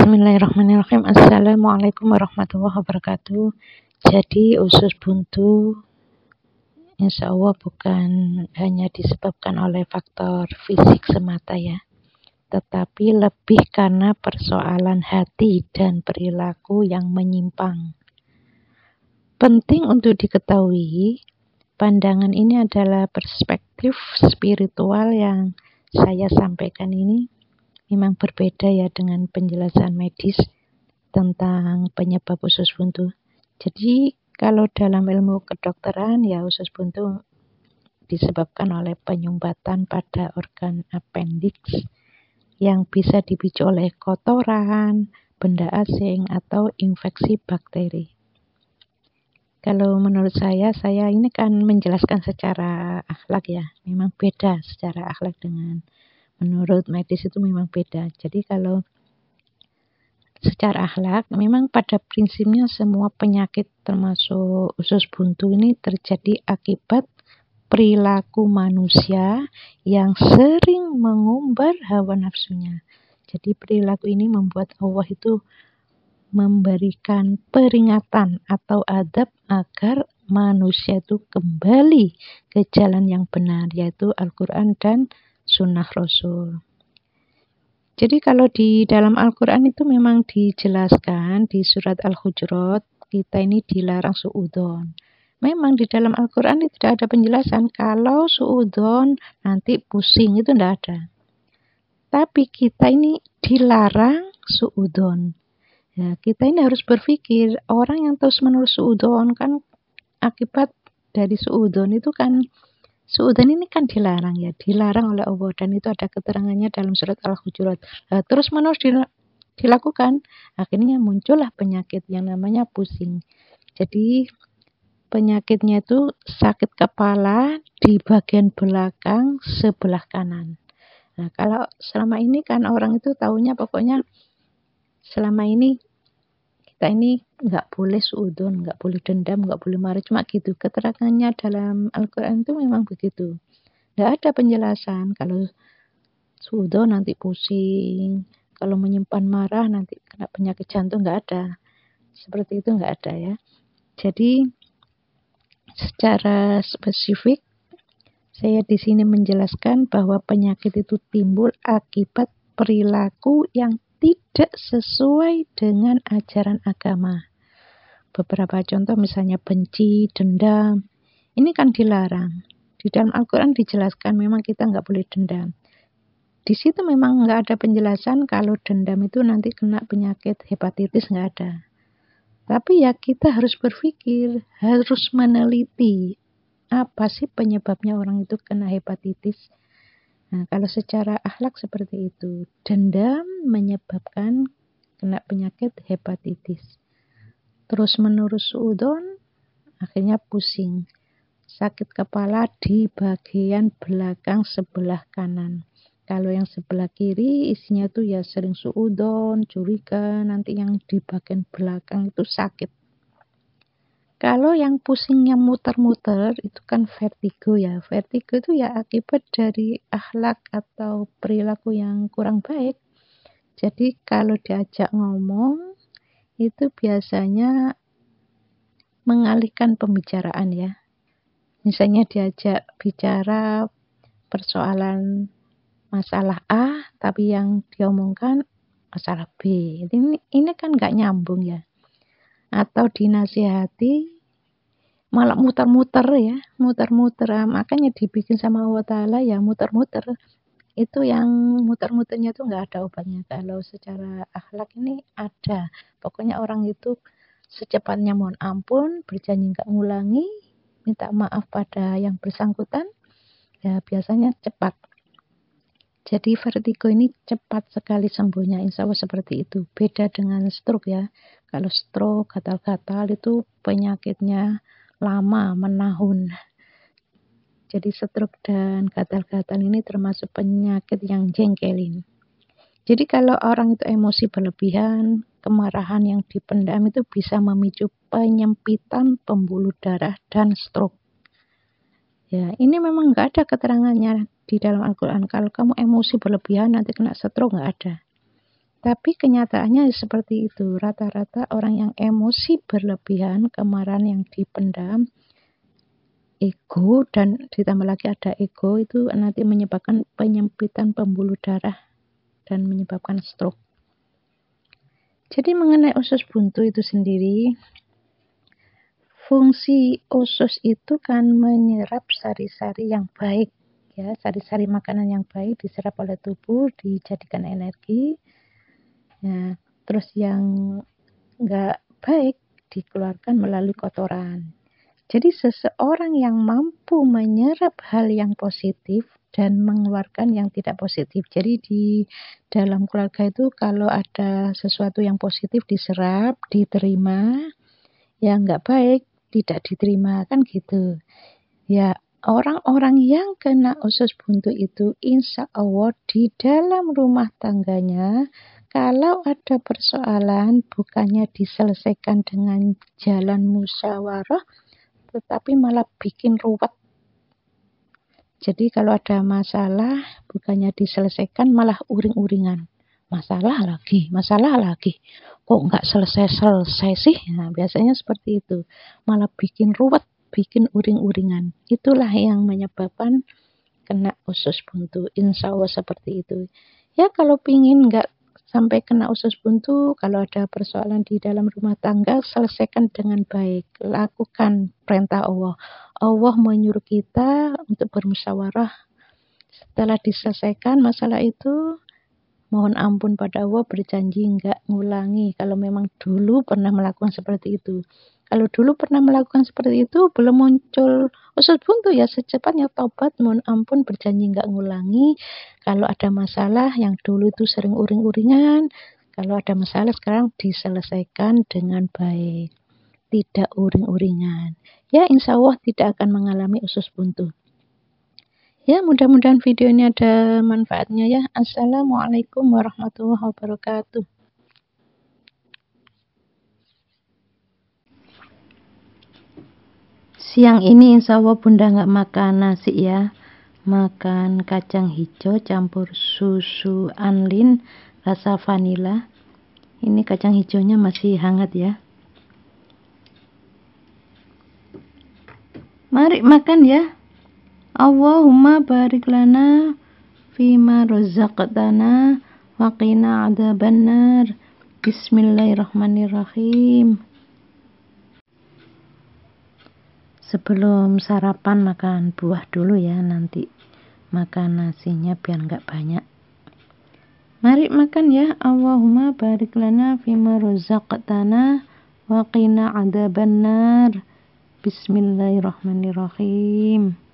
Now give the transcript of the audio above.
Bismillahirrahmanirrahim. Assalamualaikum warahmatullahi wabarakatuh. Jadi usus buntu insya Allah bukan hanya disebabkan oleh faktor fisik semata ya, tetapi lebih karena persoalan hati dan perilaku yang menyimpang. Penting untuk diketahui, pandangan ini adalah perspektif spiritual yang saya sampaikan ini memang berbeda ya dengan penjelasan medis tentang penyebab usus buntu. Jadi kalau dalam ilmu kedokteran ya usus buntu disebabkan oleh penyumbatan pada organ appendix yang bisa dipicu oleh kotoran, benda asing atau infeksi bakteri. Kalau menurut saya ini kan menjelaskan secara akhlak ya, memang beda secara akhlak dengan menurut medis itu memang beda. Jadi kalau secara akhlak memang pada prinsipnya semua penyakit termasuk usus buntu ini terjadi akibat perilaku manusia yang sering mengumbar hawa nafsunya. Jadi perilaku ini membuat Allah itu memberikan peringatan atau adab agar manusia itu kembali ke jalan yang benar, yaitu Al-Quran dan Sunnah Rasul. Jadi kalau di dalam Al-Quran itu memang dijelaskan di surat Al-Hujurat kita ini dilarang suudzon. Memang di dalam Al-Quran itu tidak ada penjelasan kalau suudzon nanti pusing, itu tidak ada. Tapi kita ini dilarang suudzon. Ya, kita ini harus berpikir orang yang terus menerus suudzon kan akibat dari suudzon itu kan suudzon ini kan dilarang ya, dilarang oleh Allah dan itu ada keterangannya dalam surat Al-Hujurat. Terus menerus dilakukan, akhirnya muncullah penyakit yang namanya pusing. Jadi penyakitnya itu sakit kepala di bagian belakang sebelah kanan. Nah, kalau selama ini kan orang itu taunya pokoknya selama ini kita ini nggak boleh suudzon, nggak boleh dendam, nggak boleh marah, cuma gitu. Keterangannya dalam Al-Quran itu memang begitu. Nggak ada penjelasan kalau suudzon nanti pusing, kalau menyimpan marah nanti kena penyakit jantung, nggak ada. Seperti itu nggak ada ya. Jadi secara spesifik saya di sini menjelaskan bahwa penyakit itu timbul akibat perilaku yang tidak sesuai dengan ajaran agama. Beberapa contoh misalnya benci, dendam, ini kan dilarang. Di dalam Al-Quran dijelaskan memang kita nggak boleh dendam. Di situ memang nggak ada penjelasan kalau dendam itu nanti kena penyakit hepatitis, nggak ada. Tapi ya kita harus berpikir, harus meneliti apa sih penyebabnya orang itu kena hepatitis. Nah, kalau secara akhlak seperti itu, dendam menyebabkan kena penyakit hepatitis. Terus menerus suudzon, akhirnya pusing. Sakit kepala di bagian belakang sebelah kanan. Kalau yang sebelah kiri isinya tuh ya sering suudzon, curiga, nanti yang di bagian belakang itu sakit. Kalau yang pusingnya muter-muter itu kan vertigo ya. Vertigo itu ya akibat dari akhlak atau perilaku yang kurang baik. Jadi kalau diajak ngomong itu biasanya mengalihkan pembicaraan ya. Misalnya diajak bicara persoalan masalah A tapi yang diomongkan masalah B. Ini kan nggak nyambung ya. Atau dinasihati malah muter-muter ya, muter-muter. Makanya dibikin sama Allah Ta'ala ya muter-muter. Itu yang muter-muternya tuh nggak ada obatnya. Kalau secara akhlak ini ada. Pokoknya orang itu secepatnya mohon ampun, berjanji nggak ngulangi, minta maaf pada yang bersangkutan, ya biasanya cepat. Jadi vertigo ini cepat sekali sembuhnya, insya Allah seperti itu. Beda dengan stroke ya. Kalau stroke, gatal-gatal itu penyakitnya lama, menahun. Jadi stroke dan gatal-gatal ini termasuk penyakit yang jengkelin. Jadi kalau orang itu emosi berlebihan, kemarahan yang dipendam itu bisa memicu penyempitan pembuluh darah dan stroke. Ya, ini memang nggak ada keterangannya di dalam Al-Quran. Kalau kamu emosi berlebihan nanti kena stroke, nggak ada. Tapi kenyataannya seperti itu. Rata-rata orang yang emosi berlebihan, kemarahan yang dipendam, ego, dan ditambah lagi ada ego, itu nanti menyebabkan penyempitan pembuluh darah dan menyebabkan stroke. Jadi mengenai usus buntu itu sendiri, fungsi usus itu kan menyerap sari-sari yang baik, ya, sari-sari makanan yang baik diserap oleh tubuh, dijadikan energi. Nah, terus yang nggak baik dikeluarkan melalui kotoran. Jadi seseorang yang mampu menyerap hal yang positif dan mengeluarkan yang tidak positif. Jadi di dalam keluarga itu kalau ada sesuatu yang positif diserap, diterima, yang nggak baik tidak diterima, kan gitu. Ya, orang-orang yang kena usus buntu itu insya Allah di dalam rumah tangganya, kalau ada persoalan bukannya diselesaikan dengan jalan musyawarah, tetapi malah bikin ruwet. Jadi kalau ada masalah bukannya diselesaikan malah uring-uringan. Masalah lagi. Kok nggak selesai-selesai sih? Nah, biasanya seperti itu. Malah bikin ruwet, bikin uring-uringan. Itulah yang menyebabkan kena usus buntu. Insya Allah seperti itu. Ya kalau pingin nggak sampai kena usus buntu, kalau ada persoalan di dalam rumah tangga, selesaikan dengan baik. Lakukan perintah Allah. Allah menyuruh kita untuk bermusyawarah. Setelah diselesaikan masalah itu, mohon ampun pada Allah, berjanji nggak ngulangi. Kalau memang dulu pernah melakukan seperti itu. Kalau dulu pernah melakukan seperti itu, belum muncul usus buntu, ya secepatnya tobat, mohon ampun, berjanji nggak ngulangi. Kalau ada masalah yang dulu itu sering uring-uringan, kalau ada masalah sekarang diselesaikan dengan baik. Tidak uring-uringan. Ya insya Allah tidak akan mengalami usus buntu. Ya mudah-mudahan video ini ada manfaatnya ya. Assalamualaikum warahmatullahi wabarakatuh. Siang ini insya Allah bunda nggak makan nasi ya. Makan kacang hijau campur susu Anlin rasa vanila. Ini kacang hijaunya masih hangat ya. Mari makan ya. Allahumma barik lana fima razaqtana wa qina adzabannar. Bismillahirrahmanirrahim. Sebelum sarapan makan buah dulu ya, nanti makan nasinya biar nggak banyak. Mari makan ya. Allahumma barik lana fima razaqtana wa qina adzabannar. Bismillahirrahmanirrahim.